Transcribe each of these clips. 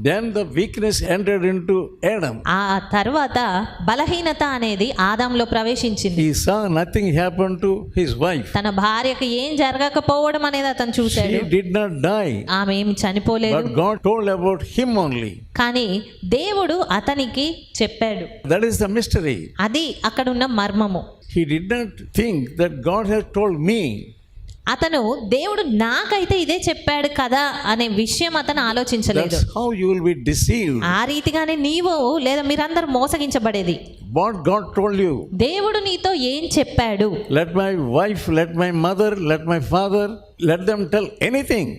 Then the weakness entered into Adam. ఆ తర్వాత బలహీనత అనేది ఆదాంలో ప్రవేశించింది. He saw nothing happen to his wife. తన భార్యకు ఏం జరగకపోవడం అనేది అతను చూశాడు. She did not die. ఆమె ఏమి చనిపోలేదు. But God told about him only. కానీ దేవుడు అతనికి చెప్పాడు. That is the mystery. అది అక్కడున్న మర్మము. He did not think that God had told me. అతను దేవుడు నాకైతే ఇదే చెప్పాడు కదా అనే విషయం అతను ఆలోచించలేదు. That's how you will be deceived. ఆ రీతిగానే నీవు లేదా మీరందరూ మోసగించబడేది. What God told you. దేవుడు నీతో ఏం చెప్పాడు? Let my wife, let my mother, let my father, let them tell anything.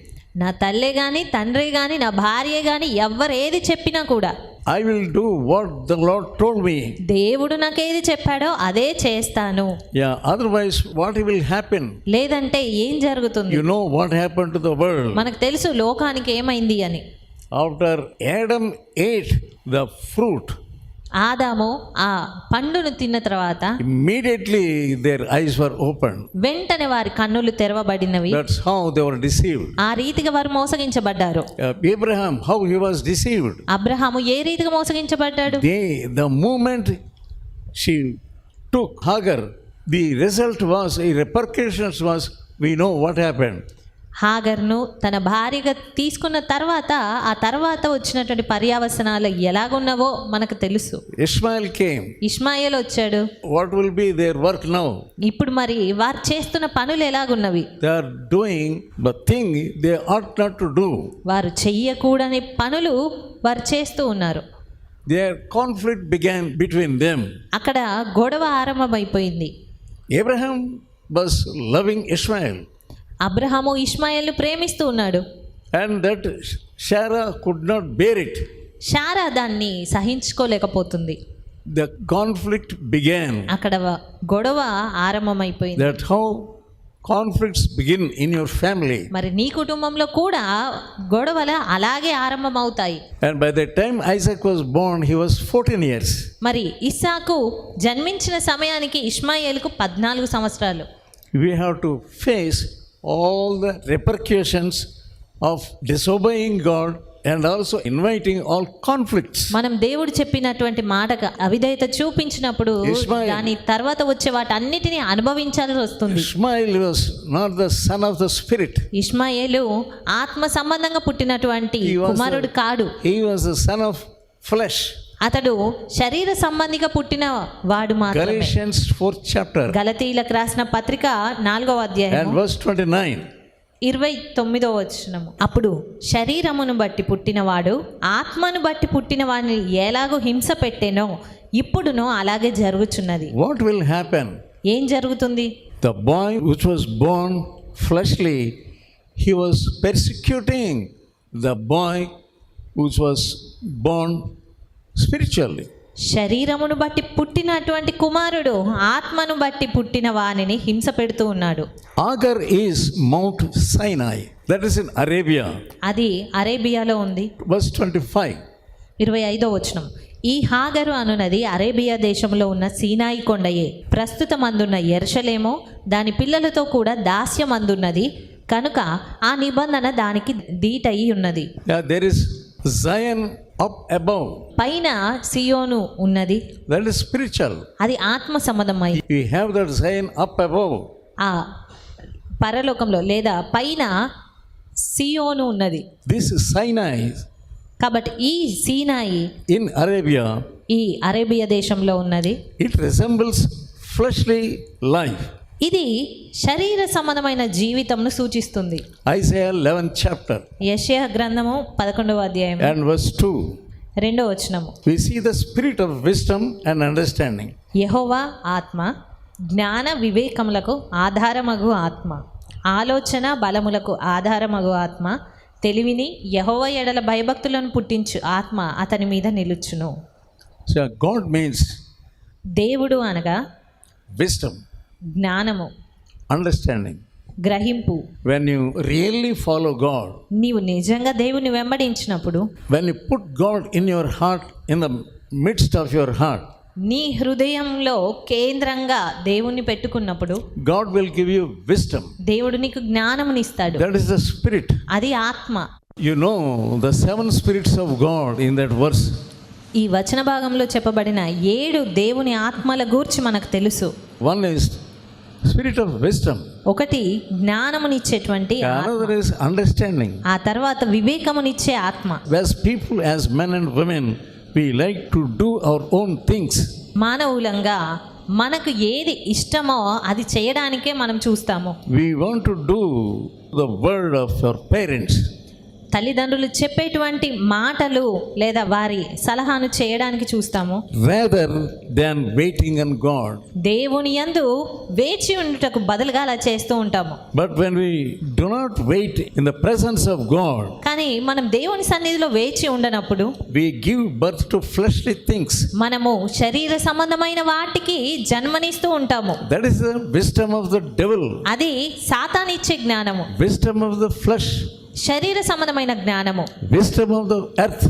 నా తల్లే గాని తండ్రి గాని నా భార్య గాని ఎవరు ఏది చెప్పినా కూడా I will do what the Lord told me. దేవుడు నాకు ఏది చెప్పాడో అదే చేస్తాను. Yeah, otherwise what will happen? లేదంటే ఏం జరుగుతుంది? You know what happened to the world. మనకు తెలుసు లోకానికి ఏమైంది అని. After Adam ate the fruit, ఆదాము ఆ పండును తిన్న తర్వాత immediately their eyes were opened. వెంటనే వారి కన్నులు తెరవబడినవి. That's how they were deceived. ఆ రీతిగా వారు మోసగించబడ్డారు. Abraham, how he was deceived. Abraham ఏ రీతిగా మోసగించబడ్డాడు? The moment she took Hagar, the result was, a repercussions was, we know what happened. హాగర్ను తన భార్యగా తీసుకున్న తర్వాత ఆ తర్వాత వచ్చినటువంటి పర్యావసనాలు ఎలాగున్నావో మనకు తెలుసు. Ishmael came. ఇష్మాయేలు వచ్చాడు. What will be their work now? ఇప్పుడు మరి వారు చేస్తున్న పనులు ఎలాగున్నవి? They are doing the thing they ought not to do. వారు చెయ్యకూడని పనులు వారు చేస్తూ ఉన్నారు. Their conflict began between them. అక్కడ గొడవ ఆరంభమైపోయింది. Abraham was loving Ishmael. Abraham ఇష్మాయేలును ప్రేమిస్తూ ఉన్నాడు. And that Sarah could not bear it. Sarah దాన్ని సహించుకోలేకపోతుంది. The conflict began. అక్కడ గొడవ ఆరంభమైపోయింది. That's how conflicts begin in your family. మరి నీ కుటుంబంలో కూడా గొడవలు అలాగే ఆరంభమవుతాయి. And by the time Isaac was born, he was 14 years. మరి ఇస్సాకు జన్మించిన సమయానికి ఇష్మాయేలుకు 14 సంవత్సరాలు. We have to face all the repercussions of disobeying God and also inviting all conflicts. మనం దేవుడు చెప్పినటువంటి మాటకు అవిధేయత చూపించినప్పుడు దాని తర్వాత వచ్చే వాటన్నిటిని అనుభవించాల్సి వస్తుంది. Ishmael was not the son of the spirit. ఇష్మాయేలు ఆత్మ సంబంధంగా పుట్టినటువంటి కుమారుడు కాడు. He was the son of flesh. అతడు శరీర సంబంధిగా పుట్టిన వాడు మాత్రమే. Galatians 4th chapter. గలతీయులకు రాసిన పత్రిక 4వ అధ్యాయం and verse 29. 29వ వచనము. అప్పుడు శరీరమును బట్టి పుట్టినవాడు ఆత్మను బట్టి పుట్టిన వాడిని ఎలాగో హింస పెట్టెనో ఇప్పుడునో అలాగే జరుగుచున్నది. What will happen? ఏం జరుగుతుంది? The boy which was born fleshly, he was persecuting the boy which was born spiritually. శరీరమును బట్టి పుట్టినటువంటి కుమారుడు ఆత్మను బట్టి పుట్టిన వానిని హింస పెడుతూ ఉన్నాడు. Hagar is Mount Sinai. That is in Arabia. అది అరేబియాలో ఉంది. Verse 25. 25వ వచనం. ఈ హాగరు అనునది అరేబియా దేశంలో ఉన్న సీనాయి కొండయే. ప్రస్తుతమందున్న యెరూషలేము దాని పిల్లలతో కూడా దాస్యమందున్నది కనుక ఆ నిబంధన దానికి దీటయి ఉన్నది. There is Zion up above. పైన సియోను ఉన్నది. That is spiritual. అది ఆత్మ సంబంధమై. We have that Zion up above. ఆ పరలోకంలో లేదా పైన సియోను ఉన్నది. This Sinai. కాబట్టి ఈ సీనాయి in Arabia. ఈ అరేబియా దేశంలో ఉన్నది. It resembles fleshly life. ఇది శరీర సంబంధమైన జీవితంను సూచిస్తుంది. Isaiah 11th chapter. యెషయా గ్రంథము 11వ అధ్యాయం and verse 2. 2వ వచనము. We see the spirit of wisdom and understanding. యెహోవా ఆత్మ జ్ఞాన వివేకములకు ఆధారమగు ఆత్మ, ఆలోచన బలములకు ఆధారమగు ఆత్మ, తెలివిని యెహోవా ఎడల భయభక్తులను పుట్టించు ఆత్మ అతని మీద నిలుచును. So God means దేవుడు అనగా wisdom, జ్ఞానము, understanding. గ్రహింపు. When you really follow God, నీవు నిజంగా దేవుని వెంబడించినప్పుడు, when you put God in your heart, in the midst of your heart, నీ హృదయంలో కేంద్రంగా దేవుణ్ణి పెట్టుకున్నప్పుడు God will give you wisdom. దేవుడు నీకు జ్ఞానమునిస్తాడు. That is the spirit. అది ఆత్మ. You know the seven spirits of God in that verse. ఈ వచన భాగంలో చెప్పబడిన 7 దేవుని ఆత్మల గూర్చి మనకు తెలుసు. One is spirit of wisdom. ఒకటి జ్ఞానమునిచ్చేటువంటి ఆత్మ. Another is understanding. ఆ తర్వాత వివేకమునిచ్చే ఆత్మ. As people, as men and women, we like to do our own things. మానవులంగా మనకు ఏది ఇష్టమో అది చేయడానికే మనం చూస్తాము. We want to do the word of our parents. తల్లిదండ్రులు చెప్పేటువంటి మాటలు లేదా వారి సలహాను చేయడానికి చూస్తాము, rather than waiting on God. దేవుని యందు వేచి ఉండుటకు బదులుగా అలా చేస్తూ ఉంటాము. But when we do not wait in the presence of God, కానీ మనం దేవుని సన్నిధిలో వేచి ఉండనప్పుడు we give birth to fleshly things. మనము శరీర సంబంధమైన వాటికి జన్మనిస్తూ ఉంటాము. That is the wisdom of the devil. అది సాతానిచ్చే జ్ఞానము, Wisdom of the flesh. శరీర సంబంధమైన జ్ఞానము, Wisdom of the earth.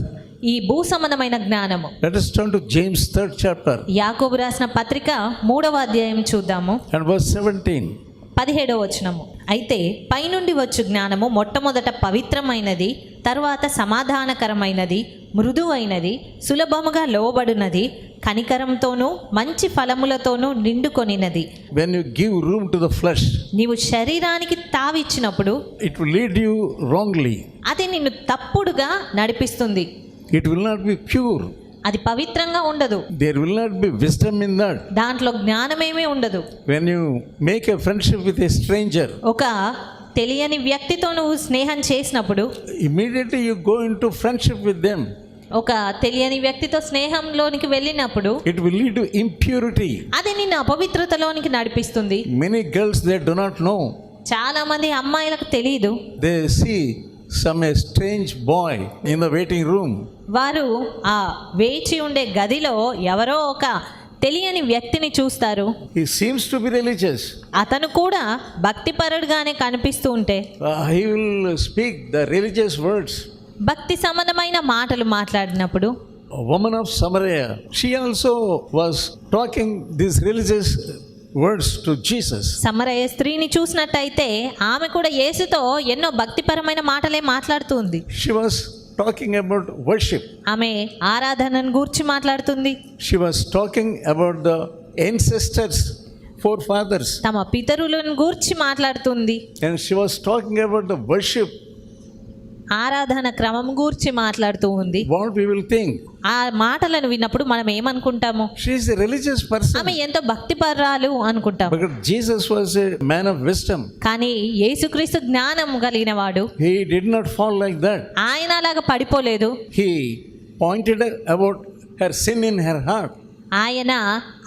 ఈ భూ సంబంధమైన జ్ఞానము. Let us turn to James 3rd chapter యాకోబు రాసిన పత్రిక 3వ అధ్యాయం చూద్దాము. and verse 17. 17వ వచనము. అయితే పైనుండి వచ్చు జ్ఞానము మొట్టమొదట పవిత్రమైనది, తరువాత సమాధానకరమైనది, మృదువైనది, సులభముగా లోబడునది, కనికరంతోనూ మంచి ఫలములతోనూ నిండుకొనినది. When you give room to the flesh, నీవు శరీరానికి తావిచ్చినప్పుడు it will lead you wrongly. అది నిన్ను తప్పుడుగా నడిపిస్తుంది. It will not be pure. అది పవిత్రంగా ఉండదు. There will not be wisdom in that. దాంట్లో జ్ఞానమేమీ ఉండదు. When you make a friendship with a stranger, ఒక తెలియని వ్యక్తితో నువ్వు స్నేహం చేసినప్పుడు immediately you go into friendship with them. ఒక తెలియని వ్యక్తితో స్నేహంలోనికి వెళ్ళినప్పుడు It will lead to impurity. అది నిన్ను అపవిత్రతలోనికి నడిపిస్తుంది. Many girls, they do not know. చాలా మంది అమ్మాయిలకు తెలియదు. They see a strange boy in the waiting room. వారు ఆ వేచి ఉండే గదిలో ఎవరో ఒక తెలియని వ్యక్తిని చూస్తారు. He seems to be religious. అతను కూడా భక్తిపరుడుగానే కనిపిస్తూ ఉంటే He will speak the religious words. భక్తి సంబంధమైన మాటలు మాట్లాడినప్పుడు A woman of Samaria, she also was talking these religious words to Jesus. సమరయ స్త్రీని చూసినట్టయితే ఆమె కూడా యేసుతో ఎన్నో భక్తిపరమైన మాటలే మాట్లాడుతూ ఉంది. She was talking about worship. ఆమె ఆరాధనను గూర్చి మాట్లాడుతుంది. She was talking about the ancestors, forefathers. తమ పితరులను గూర్చి మాట్లాడుతుంది. And she was talking about the worship. ఆరాధన క్రమం గూర్చి మాట్లాడుతూ ఉంది. What we will think. ఆ మాటలను విన్నప్పుడు మనం ఏమనుకుంటాము? She is a religious person. ఆమె ఎంతో భక్తిపరురాలు అనుకుంటాం. But Jesus was a man of wisdom. కానీ యేసుక్రీస్తు జ్ఞానం కలిగిన వాడు. He did not fall like that. ఆయన అలాగా పడిపోలేదు. He pointed about her sin in her heart. ఆయన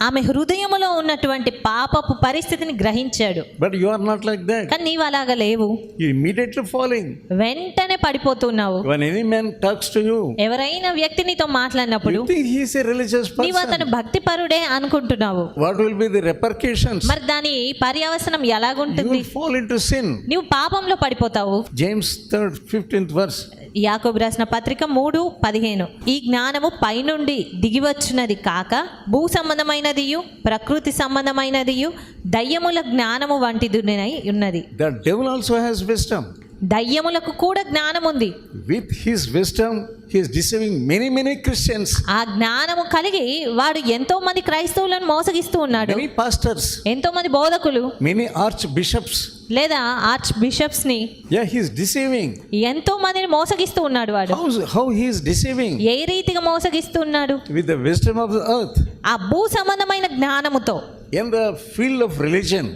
ఆమె హృదయములో ఉన్నటువంటి పాపపు పరిస్థితిని గ్రహించాడు. But you are not like that. కానీ నీవు అలాగా లేవు. You immediately falling. వెంటనే పడిపోతున్నావు. When any man talks to you, ఎవరైనా వ్యక్తి నీతో మాట్లాడినప్పుడు you think he is a religious నీవు అతను person. భక్తిపరుడే అనుకుంటున్నావు. What will be the repercussions? మరి దాని పర్యవసనం You ఎలాగుంటుంది? will fall into sin. నీవు పాపంలో పడిపోతావు. James 3rd 15th verse. యాకోబు రాసిన పత్రిక 3:15. ఈ జ్ఞానము పైనుండి దిగివచ్చున్నది కాక భూ సంబంధమైనదియు ప్రకృతి సంబంధమైనదియు దయ్యముల జ్ఞానము వంటిదినై ఉన్నది. The devil also has wisdom. దయ్యములకు కూడా జ్ఞానం ఉంది. With his wisdom, he is deceiving many Christians. ఆ జ్ఞానము కలిగి వాడు ఎంతో మంది క్రైస్తవులను మోసగిస్తూ ఉన్నాడు. Many pastors, ఎంతో మంది బోధకులు many archbishops. లేదా ఆర్చ్ బిషప్స్ ని Yeah, he is deceiving. ఎంతో మందిని మోసగిస్తూ ఉన్నాడు వాడు. How he is deceiving? ఏ రీతిగా మోసగిస్తూ ఉన్నాడు? With the wisdom of the earth. ఆ భూ సంబంధమైన జ్ఞానముతో. In the field of religion,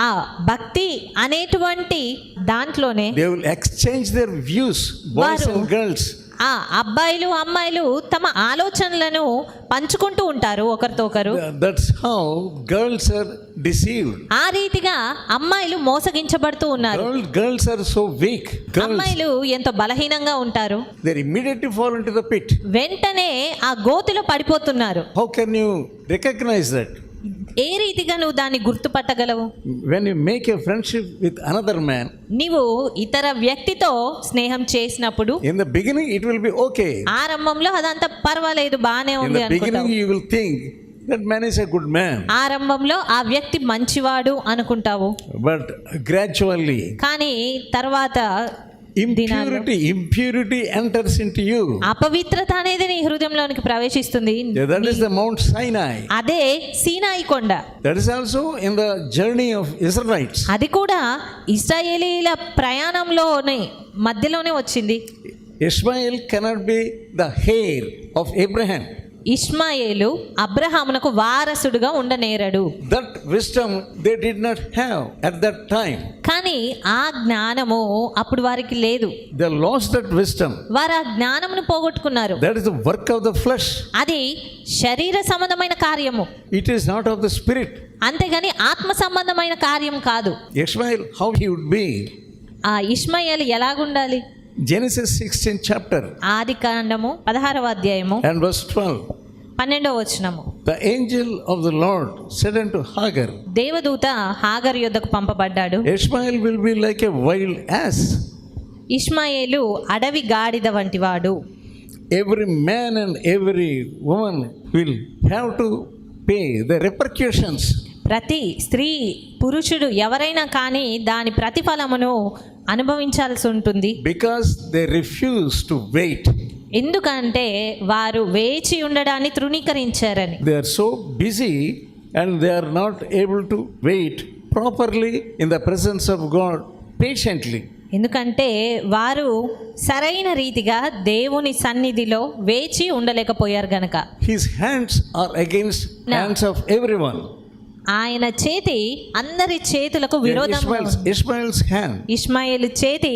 ఆ భక్తి అనేటువంటి దాంట్లోనే they will exchange their views, boys వారు and girls. ఆ అబ్బాయిలు అమ్మాయిలు తమ ఆలోచనలను పంచుకుంటూ ఉంటారు ఒకరితో ఒకరు. That's how girls are deceived. ఆ రీతిగా అమ్మాయిలు మోసగించబడుతూ ఉన్నారు. Girls are so weak. Girls, అమ్మాయిలు ఎంతో బలహీనంగా ఉంటారు. they immediately fall into the pit. వెంటనే ఆ గోతిలో పడిపోతున్నారు. How can you recognize that? ఏ రీతిగా నువ్వు దాన్ని గుర్తుపట్టగలవు? When you make a friendship with another man, నీవు ఇతర వ్యక్తితో స్నేహం చేసినప్పుడు in the beginning it will be okay. ఆరంభంలో అదంతా పర్వాలేదు, బానే In ఉంది the beginning అనుకుంటావు. you will think that man is a good man. ఆరంభంలో ఆ వ్యక్తి మంచివాడు అనుకుంటావు. But gradually, కానీ తర్వాత దినాల్లో impurity enters into you. అపవిత్రత అనేది నీ హృదయంలోనికి ప్రవేశిస్తుంది. Yeah, that is the Mount Sinai. అదే సీనాయి కొండ. That is also in the journey of Israelites. అది కూడా ఇశ్రాయేలీల ప్రయాణంలోనే మధ్యలోనే వచ్చింది. Ishmael cannot be the heir of Abraham. Ishmael అబ్రహామునకు వారసుడుగా ఉండనేరడు. That wisdom they did not have at that time. కానీ ఆ జ్ఞానము అప్పుడు వారికి లేదు. They lost that wisdom. వారు ఆ జ్ఞానమును పోగొట్టుకున్నారు. That is the work of the flesh. అది శరీర సంబంధమైన కార్యము, It is not of the spirit. అంతేగాని ఆత్మ సంబంధమైన కార్యం కాదు. Ishmael, how he would be? ఆ ఇష్మాయేలు ఎలాగుండాలి? Genesis 16 chapter ఆది కాండము 16వ అధ్యాయము and verse 12. 12వ వచనము. The angel of the Lord said unto Hagar, దేవదూత హాగరు యొద్దకు పంపబడ్డాడు. Ishmael will be like a wild ass. ఇష్మాయేలు అడవి గాడిద వంటివాడు. Every man and every woman will have to pay the repercussions. ప్రతి స్త్రీ పురుషుడు ఎవరైనా కానీ దాని ప్రతిఫలమును అనుభవించాల్సి ఉంటుంది. Because they refuse to wait. ఎందుకంటే వారు వేచి ఉండడాన్ని తృణీకరించారని. They are so busy and they are not able to wait properly in the presence of God patiently. ఎందుకంటే వారు సరైన రీతిగా దేవుని సన్నిధిలో వేచి ఉండలేకపోయారు గనక. His hands are against hands of everyone. ఆయన చేతి అందరి చేతులకు విరోధంగా Ishmael's hand. ఇష్మాయేలు చేతి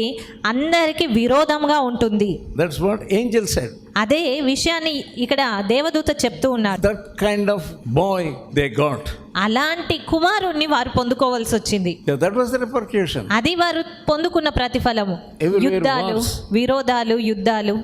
అందరికి విరోధంగా ఉంటుంది. That's what angel said. అదే విషయాన్ని ఇక్కడ దేవదూత చెప్తూ ఉన్నాడు. That kind of boy they got. అలాంటి కుమారుణ్ణి వారు పొందుకోవాల్సి వచ్చింది. Yeah, that was the repercussion. అది వారు పొందుకున్న ప్రతిఫలము. Everywhere యుద్ధాలు, wars. విరోధాలు, యుద్ధాలు.